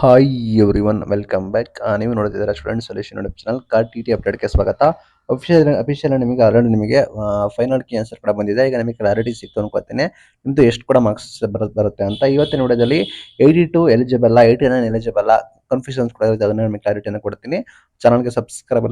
Hi everyone welcome back. ನೀವು ನೋಡ್ತಿದ್ದೀರಾ student solution YouTube channel KAR T T ಅಪ್ಡೇಟ್ಗೆ ಸ್ವಾಗತ. ಅಫಿಷಿಯಲ್ ನಿಮಗೆ ಆಲ್ರೆಡಿ ನಿಮಗೆ ಫೈನಲ್ ಕೀ ಆನ್ಸರ್ ಕೂಡ ಬಂದಿದೆ. ಈಗ ನಿಮಗೆ ಕ್ಲಾರಿಟಿ ಸಿಕ್ತು ಅನ್ಕೋತೀನಿ ನಿಮ್ದು ಎಷ್ಟು ಕೂಡ ಮಾರ್ಕ್ಸ್ ಬರುತ್ತೆ ಅಂತ. ಇವತ್ತಿನ ವಿಡಿಯೋದಲ್ಲಿ 82 ಎಲಿಜಿಬಲ್ 89 ಎಲಿಜಿಬಲ್ ಕನ್ಫ್ಯೂಷನ್ಸ್ ಕೂಡ ಇರುತ್ತೆ, ಅದನ್ನ ನಿಮಗೆ ಕ್ಲಾರಿಟಿಯನ್ನು ಕೊಡ್ತೀನಿ. ಚಾನಲ್ಗೆ ಸಬ್ಸ್ಕ್ರೈಬ್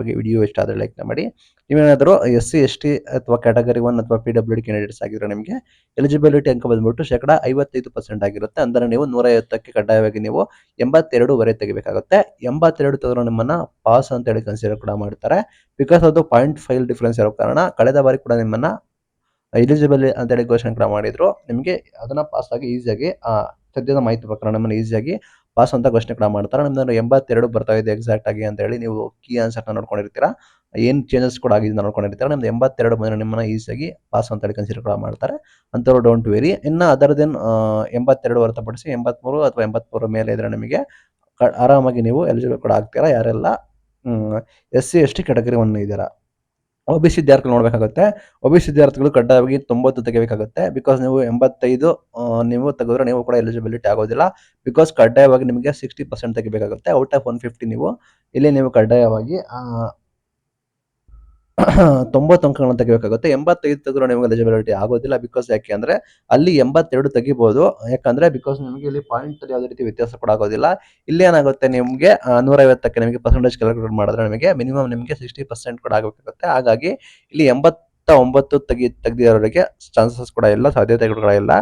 ಆಗಿ ವಿಡಿಯೋ ಇಷ್ಟ ಆದರೆ ಲೈಕ್ ಮಾಡಿ. ನೀವೇನಾದರೂ SC ST ಅಥವಾ ಕ್ಯಾಟಗರಿ 1 ಅಥವಾ PWD ಕ್ಯಾಂಡಿಡೇಟ್ಸ್ ಆಗಿದ್ರೆ ನಿಮಗೆ ಎಲಿಜಿಬಿಲಿಟಿ ಅಂಕ ಬಂದ್ಬಿಟ್ಟು ಶೇಕಡ 55% ಆಗಿರುತ್ತೆ. ಅಂದರೆ ನೀವು 150ಕ್ಕೆ ಕಡ್ಡಾಯವಾಗಿ ನೀವು 82 ತೆಗಿಬೇಕಾಗುತ್ತೆ. 82 ತೆಗೆದ್ರು ನಿಮ್ಮನ್ನ ಪಾಸ್ ಅಂತ ಹೇಳಿ ಕನ್ಸಿಡರ್ ಕೂಡ ಮಾಡ್ತಾರೆ. ಬಿಕಾಸ್ ಅದು 0.5 ಡಿಫರೆನ್ಸ್ ಇರೋ ಕಾರಣ ಕಳೆದ ಬಾರಿ ಕೂಡ ನಿಮ್ಮನ್ನ ಎಲಿಜಿಬಲ್ ಅಂತ ಹೇಳಿ ಘೋಷಣೆ ಕೂಡ ಮಾಡಿದ್ರು. ನಿಮಗೆ ಅದನ್ನ ಪಾಸ್ ಆಗಿ ಈಸಿಯಾಗಿ ಸದ್ಯದ ಮಾಹಿತಿ ಪ್ರಕಾರ ನಮ್ಮನ್ನು ಈಸಿಯಾಗಿ ಪಾಸ್ ಅಂತ ಘೋಷಣೆ ಕೂಡ ಮಾಡ್ತಾರೆ. ನಿಮ್ದು 82 ಬರ್ತಾ ಇದೆ ಎಕ್ಸಾಕ್ಟ್ ಆಗಿ ಅಂತ ಹೇಳಿ ನೀವು ಕೀ ಆನ್ಸರ್ನ ನೋಡ್ಕೊಂಡಿರ್ತೀರಾ, ಏನು ಚೇಂಜಸ್ ಕೂಡ ಆಗಿದೆ ನೋಡ್ಕೊಂಡಿರ್ತೀರಾ. ನಿಮ್ದು 82 ಬಂದರೆ ನಿಮ್ಮನ್ನ ಈಸಿಯಾಗಿ ಪಾಸ್ ಅಂತ ಹೇಳಿ ಕನ್ಸಿಡರ್ ಕೂಡ ಮಾಡ್ತಾರೆ. ಅಂಥವ್ರು ಡೋಂಟ್ ವೆರಿ. ಇನ್ನು ಅದರದೇನು 82 ಹೊರತುಪಡಿಸಿ 83 ಅಥವಾ 83 ಮೇಲೆ ಇದ್ರೆ ನಿಮಗೆ ಆರಾಮಾಗಿ ನೀವು ಎಲಿಜಿಬಲ್ ಕೂಡ ಆಗ್ತೀರಾ. ಯಾರೆಲ್ಲ SC ST ಕ್ಯಾಟಗರಿ 1 ಇದ್ದೀರಾ. OBC ವಿದ್ಯಾರ್ಥಿಗಳು ನೋಡಬೇಕಾಗುತ್ತೆ. OBC ವಿದ್ಯಾರ್ಥಿಗಳು ಕಡ್ಡಾಯವಾಗಿ 90 ತೆಗಿಬೇಕಾಗುತ್ತೆ. ಬಿಕಾಸ್ ನೀವು 85 ನೀವು ತೆಗೆದ್ರೆ ನೀವು ಕೂಡ ಎಲಿಜಿಬಿಲಿಟಿ ಆಗೋದಿಲ್ಲ. ಬಿಕಾಸ್ ಕಡ್ಡಾಯವಾಗಿ ನಿಮಗೆ 60% ತೆಗಿಬೇಕಾಗುತ್ತೆ. ಔಟ್ ಆಫ್ 150 ನೀವು ಇಲ್ಲಿ ನೀವು ಕಡ್ಡಾಯವಾಗಿ 90 ಅಂಕಗಳನ್ನು ತೆಗಿಬೇಕಾಗುತ್ತೆ. 85 ತೆಗೆದ್ರು ನಿಮಗೆ ಎಲಿಜಿಬಿಲಿಟಿ ಆಗೋದಿಲ್ಲ. ಬಿಕಾಸ್ ಯಾಕೆ ಅಂದ್ರೆ ಅಲ್ಲಿ 82 ತೆಗಿಬಹುದು. ಯಾಕಂದ್ರೆ ಬಿಕಾಸ್ ನಿಮಗೆ ಇಲ್ಲಿ ಪಾಯಿಂಟ್ ಯಾವುದೇ ರೀತಿ ವ್ಯತ್ಯಾಸ ಕೂಡ ಆಗೋದಿಲ್ಲ. ಇಲ್ಲಿ ಏನಾಗುತ್ತೆ ನಿಮಗೆ 150ಕ್ಕೆ ನಿಮಗೆ ಪರ್ಸೆಂಟೇಜ್ ಕ್ಯಾಲ್ಕುಲೇಟ್ ಮಾಡಿದ್ರೆ ನಿಮಗೆ ಮಿನಿಮಮ್ ನಿಮಗೆ 60% ಕೂಡ ಆಗಬೇಕಾಗುತ್ತೆ. ಹಾಗಾಗಿ ಇಲ್ಲಿ 89 ತೆಗೆದಿರೋರಿಗೆ ಚಾನ್ಸಸ್ ಕೂಡ ಇಲ್ಲ, ಸಾಧ್ಯತೆಗಳು ಕೂಡ ಇಲ್ಲ.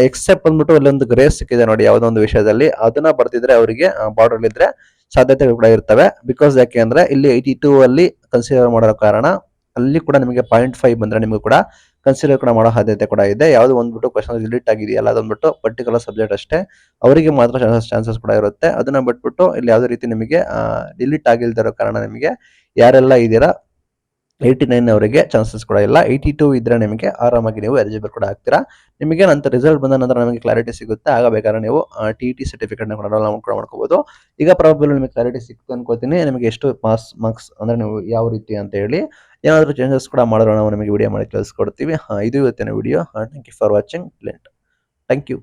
ಎಕ್ಸೆಪ್ಟ್ ಬಂದ್ಬಿಟ್ಟು ಇಲ್ಲೊಂದು ಗ್ರೇಸ್ ಸಿಕ್ಕಿದೆ ನೋಡಿ ಯಾವುದೋ ಒಂದು ವಿಷಯದಲ್ಲಿ, ಅದನ್ನ ಬರ್ತಿದ್ರೆ ಅವರಿಗೆ ಬಾರ್ಡರ್ ಇದ್ರೆ ಸಾಧ್ಯತೆಗಳು ಕೂಡ ಇರ್ತವೆ. ಬಿಕಾಸ್ ಯಾಕೆ ಅಂದ್ರೆ ಇಲ್ಲಿ 82 ಅಲ್ಲಿ ಕನ್ಸಿಡರ್ ಮಾಡೋ ಕಾರಣ ಅಲ್ಲಿ ಕೂಡ ನಿಮಗೆ 0.5 ಬಂದ್ರೆ ನಿಮಗೂ ಕೂಡ ಕನ್ಸಿಡರ್ ಕೂಡ ಮಾಡೋ ಸಾಧ್ಯತೆ ಕೂಡ ಇದೆ. ಯಾವುದು ಒಂದ್ಬಿಟ್ಟು ಕ್ವಶನ್ ಡಿಲೀಟ್ ಆಗಿದೆಯಲ್ಲ ಅದೊಂದ್ಬಿಟ್ಟು ಪರ್ಟಿಕ್ಯುಲರ್ ಸಬ್ಜೆಕ್ಟ್ ಅಷ್ಟೇ, ಅವರಿಗೆ ಮಾತ್ರ ಚಾನ್ಸಸ್ ಕೂಡ ಇರುತ್ತೆ. ಅದನ್ನ ಬಿಟ್ಬಿಟ್ಟು ಇಲ್ಲಿ ಯಾವುದೇ ರೀತಿ ನಿಮಗೆ ಡಿಲೀಟ್ ಆಗಿಲ್ದಿರೋ ಕಾರಣ ನಿಮಗೆ ಯಾರೆಲ್ಲ ಇದ್ದೀರಾ 89 ಅವರಿಗೆ ಚಾನ್ಸಸ್ ಕೂಡ ಇಲ್ಲ. 82 ಇದ್ರೆ ನಿಮಗೆ ಆರಾಮಾಗಿ ನೀವು ಎಲಿಜಿಬಲ್ ಕೂಡ ಆಗ್ತೀರಾ. ನಿಮಗೆ ನಂತರ ರಿಸಲ್ಟ್ ಬಂದ ನಂತರ ನಮಗೆ ಕ್ಲಾರಿಟಿ ಸಿಗುತ್ತೆ. ಆಗ ಬೇಕಾದ್ರೆ ನೀವು TET ಸರ್ಟಿಫಿಕೇಟ್ನ ಕೂಡ ಡೌನ್ಲೋಡ್ ಕೂಡ ಮಾಡ್ಕೋಬಹುದು. ಈಗ ಪ್ರಾಬಬಲ್ ನಿಮಗೆ ಕ್ಲಾರಿಟಿ ಸಿಕ್ತು ಅನ್ಕೋತೀನಿ. ನಿಮಗೆ ಎಷ್ಟು ಮಾರ್ಕ್ಸ್ ಅಂದ್ರೆ ನೀವು ಯಾವ ರೀತಿ ಅಂತ ಹೇಳಿ ಏನಾದರೂ ಚೇಂಜಸ್ ಕೂಡ ಮಾಡಿದ್ರೆ ನಾವು ನಿಮಗೆ ವಿಡಿಯೋ ಮಾಡಿ ತಿಳಿಸ್ಕೊಡ್ತೀವಿ. ಇದು ಇವತ್ತಿನ video. Thank you for watching. Thank you.